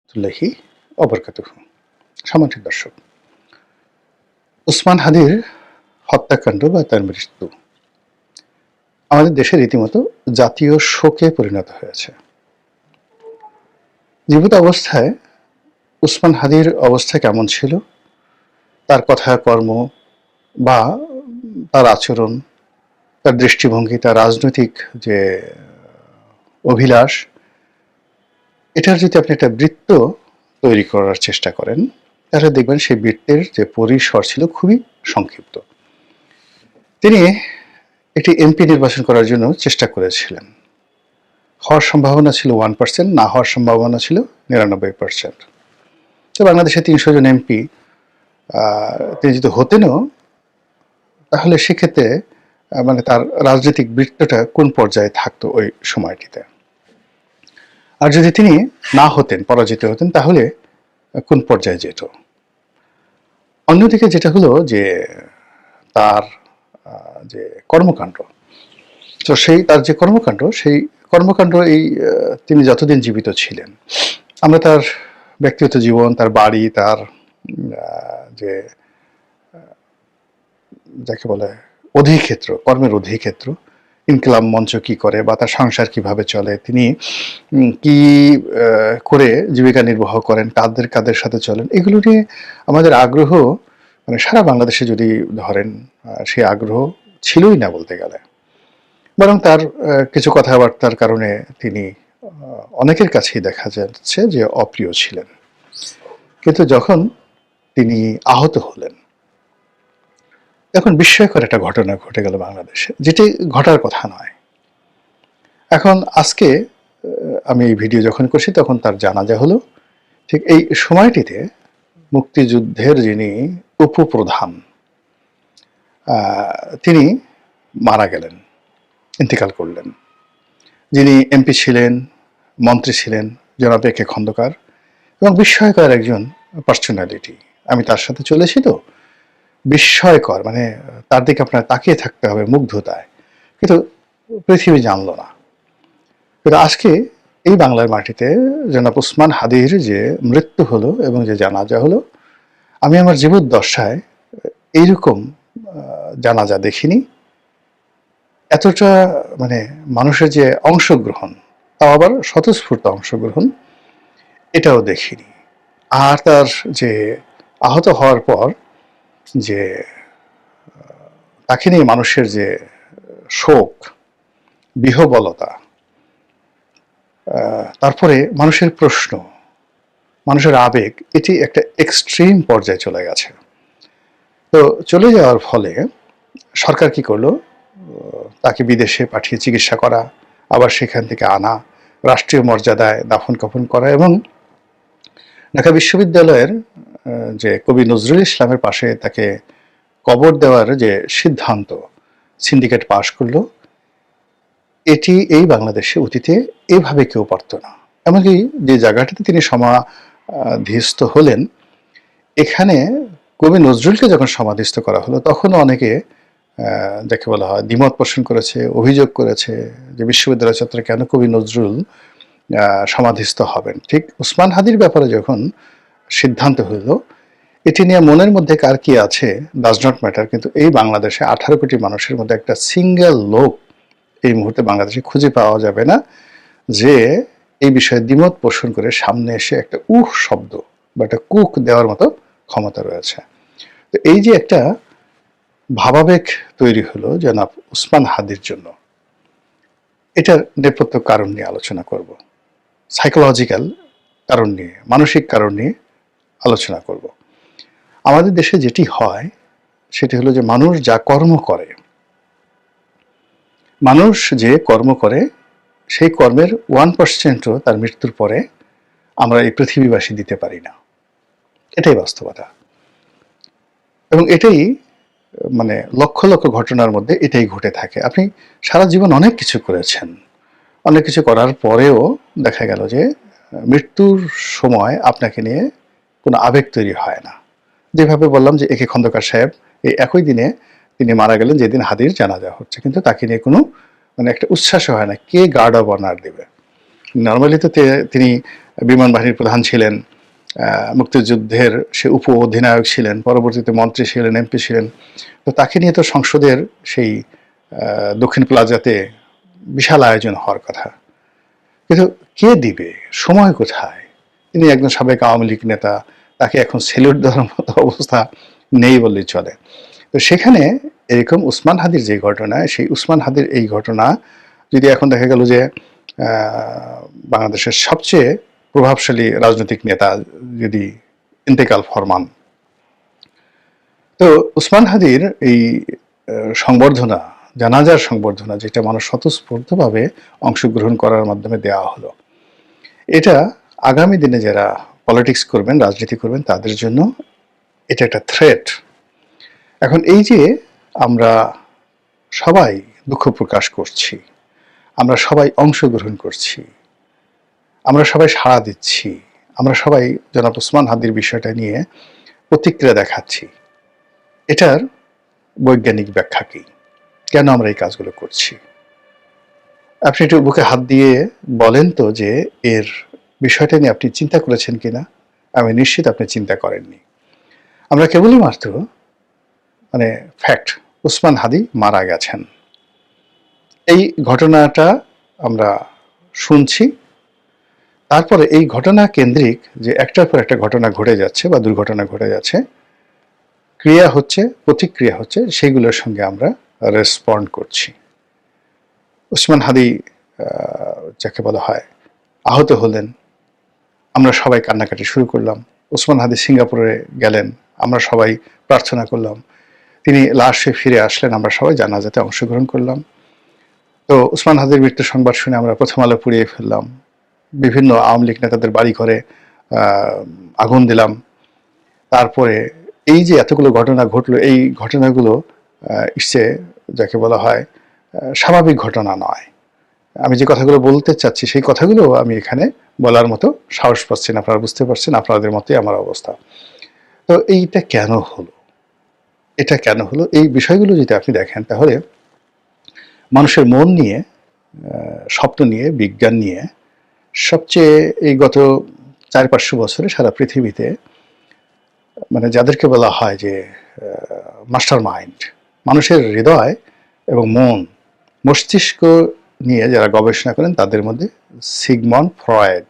রাহমাতুল্লাহি ওয়া বারাকাতুহু। সম্মানিত দর্শক, ওসমান হাদির হত্যাকাণ্ড বা তার মৃত্যু আমাদের দেশে রীতিমতো জাতীয় শোকে পরিণত হয়েছে। জীবিত অবস্থায় ওসমান হাদির অবস্থা কেমন ছিল, তার কথা কর্ম বা তার আচরণ, তার দৃষ্টিভঙ্গি, তার রাজনৈতিক যে অভিলাষ, এটার যদি আপনি একটা বৃত্ত তৈরি করার চেষ্টা করেন, তাহলে দেখবেন সেই বৃত্তের যে পরিসর ছিল খুবই সংক্ষিপ্ত। তিনি একটি এমপি নির্বাচন করার জন্য চেষ্টা করেছিলেন। হওয়ার সম্ভাবনা ছিল 1%, না হওয়ার সম্ভাবনা ছিল 99%। তো বাংলাদেশে 300 জন এমপি তিনি যদি হতেনও, তাহলে সেক্ষেত্রে মানে তার রাজনৈতিক বৃত্তটা কোন পর্যায়ে থাকতো ওই সময়টিতে। আর যদি তিনি না হতেন, পরাজিত হতেন, তাহলে কোন পর্যায়ে যেত। অন্যদিকে যেটা হলো যে তার যে কর্মকাণ্ড, তো তার যে কর্মকাণ্ড, সেই কর্মকাণ্ড তিনি যতদিন জীবিত ছিলেন, আমরা তার ব্যক্তিগত জীবন, তার বাড়ি, তার যে যাকে বলে অধিক্ষেত্র, কর্মের অধিক্ষেত্র, ইনকিলাব মঞ্চ কি করে বা তার সংসার কিভাবে চলে, তিনি কি করে জীবিকা নির্বাহ করেন, কাদের সাথে চলেন, এগুলো নিয়ে আমাদের আগ্রহ মানে সারা বাংলাদেশে যদি ধরেন, সেই আগ্রহ ছিলই না বলতে গেলে। বরং তার কিছু কথাবার্তার কারণে তিনি অনেকের কাছেই দেখা যাচ্ছে যে অপ্রিয় ছিলেন। কিন্তু যখন তিনি আহত হলেন, এখন বিস্ময়কর একটা ঘটনা ঘটে গেল বাংলাদেশে, যেটি ঘটার কথা নয়। এখন আজকে আমি এই ভিডিও যখন করছি, তখন তার জানাজা হলো। ঠিক এই সময়টিতে মুক্তিযুদ্ধের যিনি উপপ্রধান, তিনি মারা গেলেন, ইন্তেকাল করলেন। যিনি এমপি ছিলেন, মন্ত্রী ছিলেন, জনাব এ কে খন্দকার, এবং বিস্ময়কর একজন পার্সোনালিটি। আমি তার সাথে চলেছি, তো বিস্ময়কর, মানে তার দিকে আপনার তাকিয়ে থাকতে হবে মুগ্ধতায়, কিন্তু পৃথিবী জানল না। কিন্তু আজকে এই বাংলার মাটিতে জনাব ওসমান হাদির যে মৃত্যু হলো এবং যে জানাজা হলো, আমি আমার জীবদ্দশায় এইরকম জানাজা দেখিনি। এতটা মানে মানুষের যে অংশগ্রহণ, তাও আবার স্বতঃস্ফূর্ত অংশগ্রহণ, এটাও দেখিনি। আর তার যে আহত হওয়ার পর যে তাকে নিয়ে মানুষের যে শোক, বিহ্বলতা, তারপরে মানুষের প্রশ্ন, মানুষের আবেগ, এটি একটা এক্সট্রিম পর্যায়ে চলে গেছে। তো চলে যাওয়ার ফলে সরকার কি করলো, তাকে বিদেশে পাঠিয়ে চিকিৎসা করা, আবার সেখান থেকে আনা, রাষ্ট্রীয় মর্যাদায় দাফন কাফন করা, এবং ঢাকা বিশ্ববিদ্যালয়ের যে কবি নজরুল ইসলামের পাশে তাকে কবর দেওয়ার যে সিদ্ধান্ত সিন্ডিকেট পাশ করলো, এটি এই বাংলাদেশে অতীতে এভাবে কেউ পারত না। এমনকি যে জায়গাটিতে তিনি সমাধিস্থ হলেন, এখানে কবি নজরুলকে যখন সমাধিস্থ করা হলো, তখনও অনেকে যাকে বলা হয় দ্বিমত পোষণ করেছে, অভিযোগ করেছে যে বিশ্ববিদ্যালয় চত্বরে কেন কবি নজরুল সমাধিস্থ হবেন। ঠিক ওসমান হাদির ব্যাপারে যখন সিদ্ধান্ত হইল, এটি নিয়ে মনের মধ্যে কার কি আছে ডাজ নট ম্যাটার, কিন্তু এই বাংলাদেশে 18 কোটি মানুষের মধ্যে একটা সিঙ্গেল লোক এই মুহূর্তে বাংলাদেশে খুঁজে পাওয়া যাবে না যে এই বিষয়ে দ্বিমত পোষণ করে সামনে এসে একটা শব্দ বা একটা কুক দেওয়ার মতো ক্ষমতা রয়েছে। তো এই যে একটা ভাবাবেগ তৈরি হলো জনাব ওসমান হাদির জন্য, এটার নেপথ্য কারণ নিয়ে আলোচনা করব, সাইকোলজিক্যাল কারণ নিয়ে, মানসিক কারণ নিয়ে আলোচনা করব। আমাদের দেশে যেটি হয় সেটি হলো যে মানুষ যা কর্ম করে, মানুষ যে কর্ম করে, সেই কর্মের 1%ও তার মৃত্যুর পরে আমরা এই পৃথিবীবাসী দিতে পারি না। এটাই বাস্তবতা, এবং এটাই মানে লক্ষ লক্ষ ঘটনার মধ্যে এটাই ঘটে থাকে। আপনি সারা জীবন অনেক কিছু করেছেন, অনেক কিছু করার পরেও দেখা গেল যে মৃত্যুর সময় আপনাকে নিয়ে কোনো আবেগ তৈরি হয় না। যেভাবে বললাম যে এ কে খন্দকার সাহেব, এই একই দিনে তিনি মারা গেলেন যেদিন হাদির জানাজা হচ্ছে, কিন্তু তাকে নিয়ে কোনো মানে একটা উচ্ছ্বাস হয় না। কে গার্ড অব অনার দেবে? নর্মালি তো তিনি বিমান বাহিনীর প্রধান ছিলেন, মুক্তিযুদ্ধের সে উপ অধিনায়ক ছিলেন, পরবর্তীতে মন্ত্রী ছিলেন, এমপি ছিলেন। তো তাকে নিয়ে তো সংসদের সেই দক্ষিণ প্লাজাতে বিশাল আয়োজন হওয়ার কথা, কিন্তু কে দিবে, সময় কোথায়? তিনি একজন সাবেক আওয়ামী লীগ নেতা, তাকে এখন সেলুট দেওয়ার মতো অবস্থা নেই বললেই চলে। তো সেখানে এরকম উসমান হাদির যে ঘটনা, সেই উসমান হাদির এই ঘটনা যদি এখন দেখা গেল যে বাংলাদেশের সবচেয়ে প্রভাবশালী রাজনৈতিক নেতা যদি ইন্তেকাল ফরমান, তো উসমান হাদির এই সংবর্ধনা, জানাজার সংবর্ধনা, যেটা মানুষ স্বতঃস্ফূর্তভাবে অংশগ্রহণ করার মাধ্যমে দেওয়া হলো, এটা আগামী দিনে যারা পলিটিক্স করবেন, রাজনীতি করবেন, তাদের জন্য এটা একটা থ্রেট। এখন এই যে আমরা সবাই দুঃখ প্রকাশ করছি, আমরা সবাই অংশগ্রহণ করছি, আমরা সবাই সাড়া দিচ্ছি, আমরা সবাই জনাব উসমান হাদির বিষয়টা নিয়ে প্রতিক্রিয়া দেখাচ্ছি, এটার বৈজ্ঞানিক ব্যাখ্যা কি? কেন আমরা এই কাজগুলো করছি? আপনি একটু বুকে হাত দিয়ে বলেন তো যে এর বিষয়টা নিয়ে আপনি চিন্তা করেছেন কিনা? আমি নিশ্চিত আপনি চিন্তা করেননি। আমরা কেবলই মাত্র ফ্যাক্ট, উসমান হাদি মারা গেছেন, এই ঘটনাটা আমরা শুনছি। তারপরে এই ঘটনা কেন্দ্রিক যে একটার পর একটা ঘটনা ঘটে যাচ্ছে বা দুর্ঘটনা ঘটে যাচ্ছে, ক্রিয়া হচ্ছে, প্রতিক্রিয়া হচ্ছে, সেইগুলোর সঙ্গে আমরা রেসপন্ড করছি। উসমান হাদি যাকে বলা হয় আহত হলেন, আমরা সবাই কান্নাকাটি শুরু করলাম। উসমান হাদি সিঙ্গাপুরে গেলেন, আমরা সবাই প্রার্থনা করলাম। তিনি লাশে ফিরে আসলেন, আমরা সবাই জানাজাতে অংশগ্রহণ করলাম। তো উসমান হাদির মৃত্যু সংবাদ শুনে আমরা প্রথম আলো পুড়িয়ে ফেললাম, বিভিন্ন আওয়ামী লীগ নেতাদের বাড়ি ঘরে আগুন দিলাম। তারপরে এই যে এতগুলো ঘটনা ঘটলো, এই ঘটনাগুলো ইসে যাকে বলা হয় স্বাভাবিক ঘটনা নয়। আমি যে কথাগুলো বলতে চাচ্ছি সেই কথাগুলো আমি এখানে বলার মতো সাহস পাচ্ছি না। আপনারা বুঝতে পারছেন, আপনাদের মতোই আমার অবস্থা। তো এইটা কেন হলো, এটা কেন হলো, এই বিষয়গুলো যদি আপনি দেখেন, তাহলে মানুষের মন নিয়ে, স্বপ্ন নিয়ে, বিজ্ঞান নিয়ে সবচেয়ে এই গত 400-500 বছরে সারা পৃথিবীতে যাদেরকে বলা হয় যে মাস্টার মাইন্ড, মানুষের হৃদয় এবং মন, মস্তিষ্ক নিয়ে যারা গবেষণা করেন, তাদের মধ্যে সিগমন্ড ফ্রয়েড,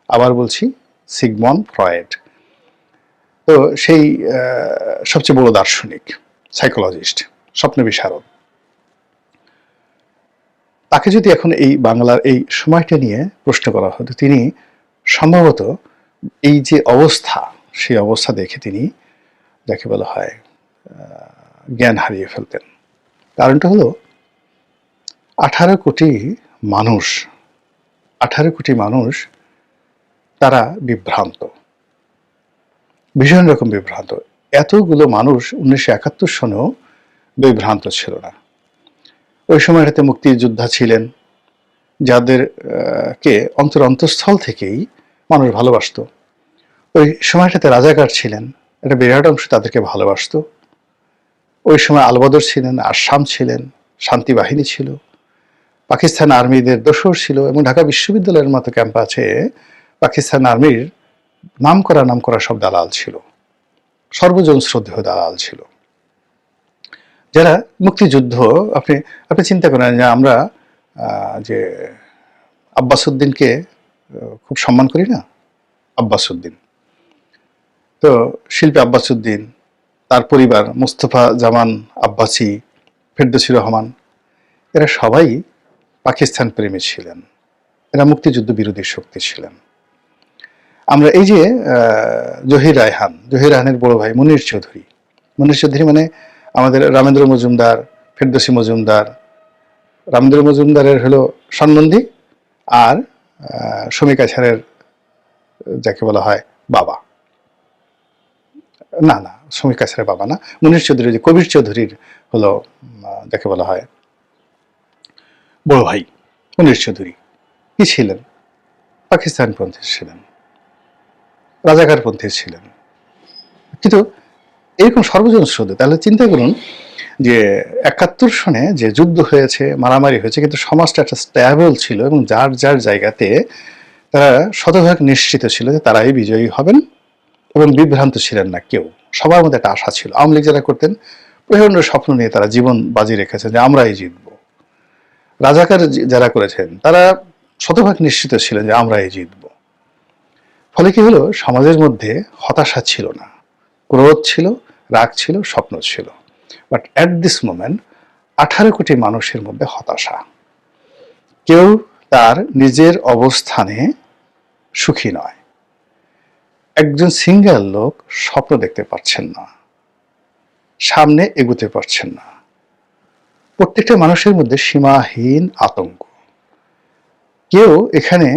আবার বলছি সিগমন্ড ফ্রয়েড। তো সেই সবচেয়ে বড় দার্শনিক, সাইকোলজিস্ট, স্বপ্ন বিশারদ, তাকে যদি এখন এই বাংলার এই সময়টা নিয়ে প্রশ্ন করা হতো, তিনি সম্ভবত এই যে অবস্থা, সেই অবস্থা দেখে তিনি যাকে বলা হয় জ্ঞান হারিয়ে ফেলতেন। কারণটা হলো 18 কোটি মানুষ, 18 কোটি মানুষ তারা বিভ্রান্ত, ভীষণ রকম বিভ্রান্ত। এতগুলো মানুষ 1971 সনেও বিভ্রান্ত ছিল না। ওই সময়টাতে মুক্তিযোদ্ধা ছিলেন, যাদেরকে অন্তরস্থল থেকেই মানুষ ভালোবাসত। ওই সময়টাতে রাজাকার ছিলেন, একটা বিরাট অংশ তাদেরকে ভালোবাসত। ওই সময় আলবদর ছিলেন, আসাম ছিলেন, শান্তি বাহিনী ছিল, পাকিস্তান আর্মিদের দোসর ছিল, এবং ঢাকা বিশ্ববিদ্যালয়ের মতো ক্যাম্পাসে পাকিস্তান আর্মির নাম করা সব দালাল ছিল, সর্বজন শ্রদ্ধেয় দালাল ছিল। যারা মুক্তিযুদ্ধ, আপনি চিন্তা করেন যে আমরা যে আব্বাস উদ্দিনকে খুব সম্মান করি না, আব্বাস উদ্দিন, তো শিল্পী আব্বাস উদ্দিন, তার পরিবার মুস্তফা জামান আব্বাসী, ফেরদৌসী রহমান, এরা সবাই পাকিস্তান প্রেমী ছিলেন, এরা মুক্তিযুদ্ধ বিরোধী শক্তি ছিলেন। আমরা এই যে জহির রায়হানের বড় ভাই মনির চৌধুরী আমাদের রামেন্দ্র মজুমদার, ফেরদৌসী মজুমদার, রামেন্দ্র মজুমদারের হলো সম্বন্ধী, আর শমিকা ছাড়ের যাকে বলা হয় বাবা, না শমিকা ছাড়ের বাবা না, মনির চৌধুরী, যে কবির চৌধুরীর হলো যাকে বলা হয় বড় ভাই মনির চৌধুরী, কি ছিলেন? পাকিস্তানপন্থী ছিলেন, রাজাকারপন্থী ছিলেন। কিন্তু এরকম সর্বজন শ্রদ্ধেয়। তাহলে চিন্তা করুন যে 71 সনে যে যুদ্ধ হয়েছে, মারামারি হয়েছে, কিন্তু সমাজটা একটা স্ট্যাবল ছিল এবং যার যার জায়গাতে তারা শতভাগ নিশ্চিত ছিল যে তারাই বিজয়ী হবেন এবং বিভ্রান্ত ছিলেন না কেউ। সবার মধ্যে একটা আশা ছিল। আওয়ামী লীগ যারা করতেন প্রচন্ড স্বপ্ন নিয়ে তারা জীবন বাজি রেখেছেন যে আমরাই জিতব। রাজাকার যারা করেছেন তারা শতভাগ নিশ্চিত ছিলেন যে আমরাই জিতব। ফলে কি হলো, সমাজের মধ্যে হতাশা ছিল না, ক্রোধ ছিল, রাগ ছিল, স্বপ্ন ছিল। বাট অ্যাট দিস মোমেন্ট 18 কোটি মানুষের মধ্যে হতাশা। কেউ তার নিজের অবস্থানে সুখী নয়। একজন সিঙ্গেল লোক স্বপ্ন দেখতে পারছেন না, সামনে এগুতে পারছেন না। প্রত্যেকটা মানুষের মধ্যে সীমাহীন আতঙ্ক। কেউ এখানে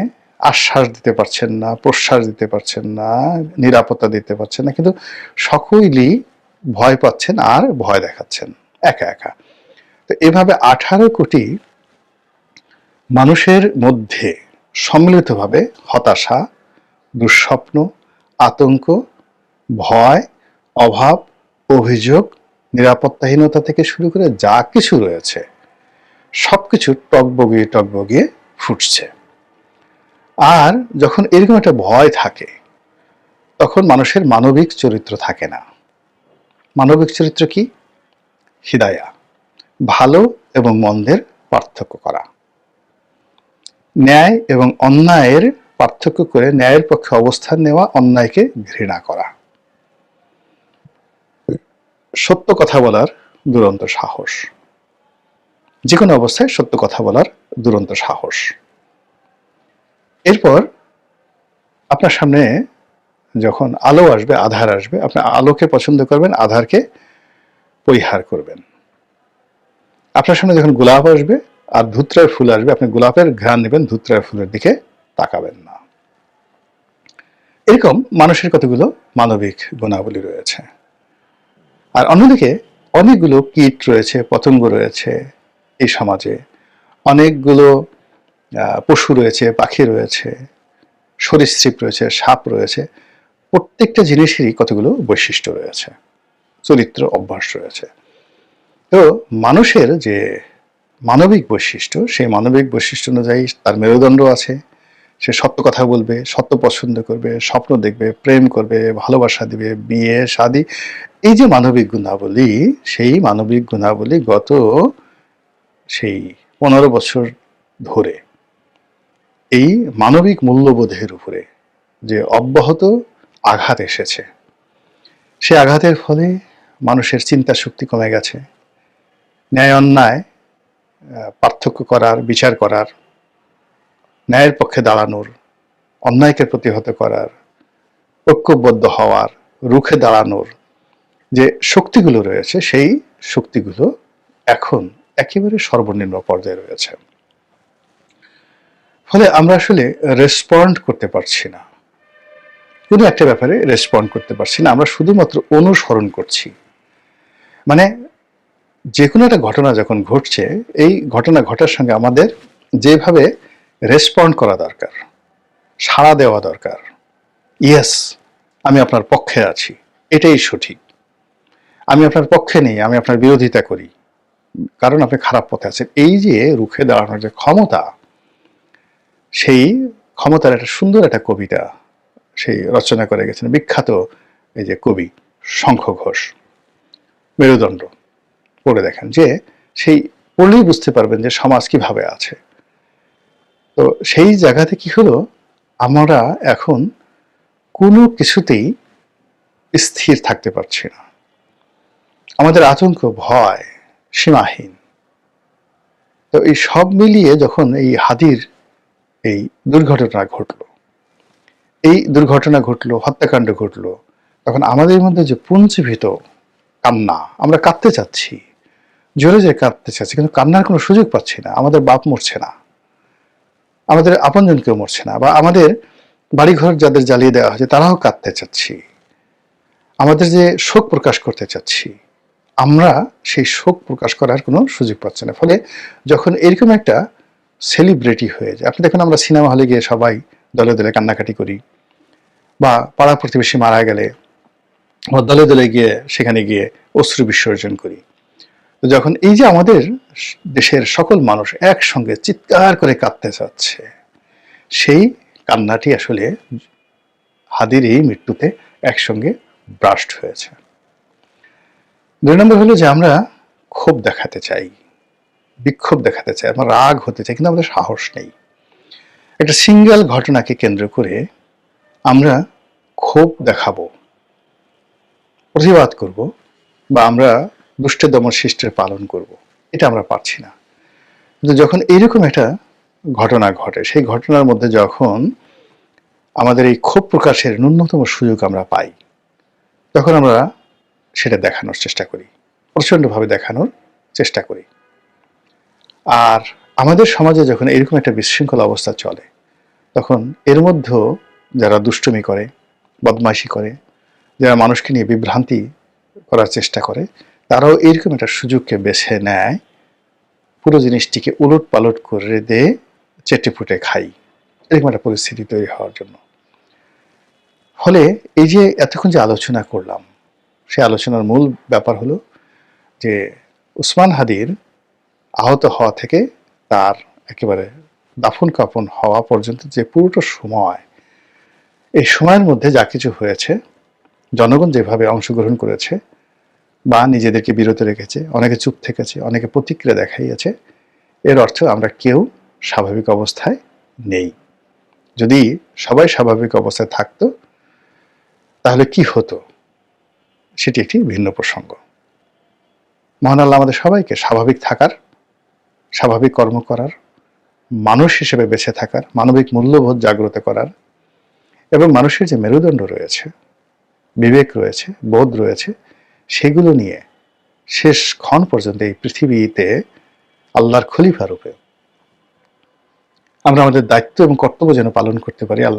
আশ্বাস দিতে পারছেন না, প্রশ্বাস দিতে পারছেন না, নিরাপত্তা দিতে পারছেন না, কিন্তু সকলেই ভয় পাচ্ছেন আর ভয় দেখাচ্ছেন একা একা। তো এভাবে 18 কোটি মানুষের মধ্যে সম্মিলিতভাবে হতাশা, দুঃস্বপ্ন, আতঙ্ক, ভয়, অভাব, অভিযোগ, নিরাপত্তাহীনতা থেকে শুরু করে যা কিছু রয়েছে সবকিছু টগবগিয়ে টগবগিয়ে ফুটছে। আর যখন এরকম একটা ভয় থাকে তখন মানুষের মানবিক চরিত্র থাকে না। মানবিক চরিত্র কি? হিদায়া, ভালো এবং মন্দের পার্থক্য করা, ন্যায় এবং অন্যায়ের পার্থক্য করে ন্যায়ের পক্ষে অবস্থান নেওয়া, অন্যায়কে ঘৃণা করা, সত্য কথা বলার দুরন্ত সাহস, যে কোনো অবস্থায় সত্য কথা বলার দুরন্ত সাহস। এরপর আপনার সামনে যখন আলো আসবে, আধার আসবে, আপনি আলোকে পছন্দ করবেন, আধারকে পরিহার করবেন। আপনার সামনে যখন গোলাপ আসবে আর ধুত্রার ফুল আসবে, আপনি গোলাপের ঘ্রাণ নেবেন, ধুত্রার ফুলের দিকে তাকাবেন না। এরকম মানুষের কতগুলো মানবিক গুণাবলী রয়েছে। আর অন্যদিকে অনেকগুলো কীট রয়েছে, পতঙ্গ রয়েছে এই সমাজে, অনেকগুলো পশু রয়েছে, পাখি রয়েছে, সরীসৃপ রয়েছে, সাপ রয়েছে। প্রত্যেকটা জিনিসেরই কতগুলো বৈশিষ্ট্য রয়েছে, চরিত্র, অভ্যাস রয়েছে। তো মানুষের যে মানবিক বৈশিষ্ট্য, সেই মানবিক বৈশিষ্ট্য অনুযায়ী তার মেরুদণ্ড আছে। সে সত্য কথা বলবে, সত্য পছন্দ করবে, স্বপ্ন দেখবে, প্রেম করবে, ভালোবাসা দিবে, বিয়ে শাদী। এই যে মানবিক গুণাবলী, সেই মানবিক গুণাবলী গত সেই 15 বছর ধরে এই মানবিক মূল্যবোধের উপরে যে অব্যাহত আঘাত এসেছে, সে আঘাতের ফলে মানুষের চিন্তা শক্তি কমে গেছে। ন্যায় অন্যায় পার্থক্য করার, বিচার করার, ন্যায়ের পক্ষে দাঁড়ানোর, অন্যায়কে প্রতিহত করার, ঐক্যবদ্ধ হওয়ার, রুখে দাঁড়ানোর যে শক্তিগুলো রয়েছে, সেই শক্তিগুলো এখন একেবারে সর্বনিম্ন পর্যায়ে রয়েছে। ফলে আমরা আসলে রেসপন্ড করতে পারছি না, কোনো একটা ব্যাপারে রেসপন্ড করতে পারছি না। আমরা শুধুমাত্র অনুসরণ করছি। মানে যে কোনো একটা ঘটনা যখন ঘটছে, এই ঘটনা ঘটার সঙ্গে আমাদের যেভাবে রেসপন্ড করা দরকার, সাড়া দেওয়া দরকার, ইয়েস আমি আপনার পক্ষে আছি, এটাই সঠিক, আমি আপনার পক্ষে নেই, আমি আপনার বিরোধিতা করি কারণ আপনি খারাপ পথে আছেন, এই যে রুখে দাঁড়ানোর যে ক্ষমতা, সেই ক্ষমতার একটা সুন্দর একটা কবিতা সেই রচনা করে গেছেন বিখ্যাত এই যে কবি শঙ্খ ঘোষ। মেরুদণ্ড পড়ে দেখেন, যে সেই পড়লেই বুঝতে পারবেন যে সমাজ কিভাবে আছে। তো সেই জায়গাতে কি হলো, আমরা এখন কোনো কিছুতেই স্থির থাকতে পারছি না। আমাদের আতঙ্ক, ভয় সীমাহীন। তো এই সব মিলিয়ে যখন এই হাদির এই দুর্ঘটনা ঘটলো, হত্যাকাণ্ড ঘটলো, তখন আমাদের মধ্যে যে পুঞ্জীভূত কান্না, আমরা কাঁদতে চাচ্ছি, জোরে জোরে কাঁদতে চাচ্ছি, কিন্তু কান্নার কোনো সুযোগ পাচ্ছি না। আমাদের বাপ মরছে না, আমাদের আপনজন কেউ মরছে না, বা আমাদের বাড়িঘর যাদের জ্বালিয়ে দেওয়া হয়েছে তারাও কাঁদতে চাচ্ছি। আমাদের যে শোক প্রকাশ করতে চাচ্ছি, আমরা সেই শোক প্রকাশ করার কোনো সুযোগ পাচ্ছি না। ফলে যখন এরকম একটা সেলিব্রিটি হয়ে যায়, আপনি দেখুন আমরা সিনেমা হলে গিয়ে সবাই দলে দলে কান্নাকাটি করি, বা পাড়া প্রতিবেশী মারা গেলে দলে দলে গিয়ে সেখানে গিয়ে অশ্রু বিসর্জন করি। তো যখন এই যে আমাদের দেশের সকল মানুষ একসঙ্গে চিৎকার করে কাঁদতে চাচ্ছে, সেই কান্নাটি আসলে হাদির এই মৃত্যুতে একসঙ্গে ব্রাস্ট হয়েছে। 2 নম্বর হলো যে আমরা ক্ষোভ দেখাতে চাই, বিক্ষোভ দেখাতে চাই, আমরা রাগ হতে চাই, কিন্তু আমাদের সাহস নেই। একটা সিঙ্গেল ঘটনাকে কেন্দ্র করে আমরা ক্ষোভ দেখাবো, প্রতিবাদ করব, বা আমরা দুষ্টের দমন শিষ্টের পালন করব, এটা আমরা পারছি না। কিন্তু যখন এইরকম একটা ঘটনা ঘটে, সেই ঘটনার মধ্যে যখন আমাদের এই ক্ষোভ প্রকাশের ন্যূনতম সুযোগ আমরা পাই, তখন আমরা সেটা দেখানোর চেষ্টা করি, প্রচণ্ডভাবে দেখানোর চেষ্টা করি। আর আমাদের সমাজে যখন এরকম একটা বিশৃঙ্খল অবস্থা চলে, তখন এর মধ্যেও যারা দুষ্টুমি করে, বদমাইশি করে, যারা মানুষকে নিয়ে বিভ্রান্তি করার চেষ্টা করে, তারাও এরকম একটা সুযোগকে বেছে নেয়, পুরো জিনিসটিকে উলট পালট করে দিয়ে চেটেপুটে খাই, এরকম একটা পরিস্থিতি তৈরি হওয়ার জন্য। ফলে এই যে এতক্ষণ যে আলোচনা করলাম, সেই আলোচনার মূল ব্যাপার হলো যে উসমান হাদির আহত হওয়া থেকে তার একেবারে দাফন কাফন হওয়া পর্যন্ত যে পুরোটা সময়, এই সময়ের মধ্যে যা কিছু হয়েছে, জনগণ যেভাবে অংশগ্রহণ করেছে বা নিজেদেরকে বিরত রেখেছে, অনেকে চুপ থেকেছে, অনেকে প্রতিক্রিয়া দেখাইয়াছে, এর অর্থ আমরা কেউ স্বাভাবিক অবস্থায় নেই। যদি সবাই স্বাভাবিক অবস্থায় থাকতো তাহলে কি হতো, সেটি একটি ভিন্ন প্রসঙ্গ। মহান আল্লাহ আমাদের সবাইকে স্বাভাবিক থাকার, স্বাভাবিক কর্ম করার, মানুষ হিসেবে বেঁচে থাকার, মানবিক মূল্যবোধ জাগ্রত করার, এবং মানুষের যে মেরুদণ্ড রয়েছে, বিবেক রয়েছে, বোধ রয়েছে, সেগুলো নিয়ে শেষ ক্ষণ পর্যন্ত এই পৃথিবীতে আল্লাহর খলিফা রূপে আমরা আমাদের দায়িত্ব এবং কর্তব্য যেন পালন করতে পারি। আল্লাহ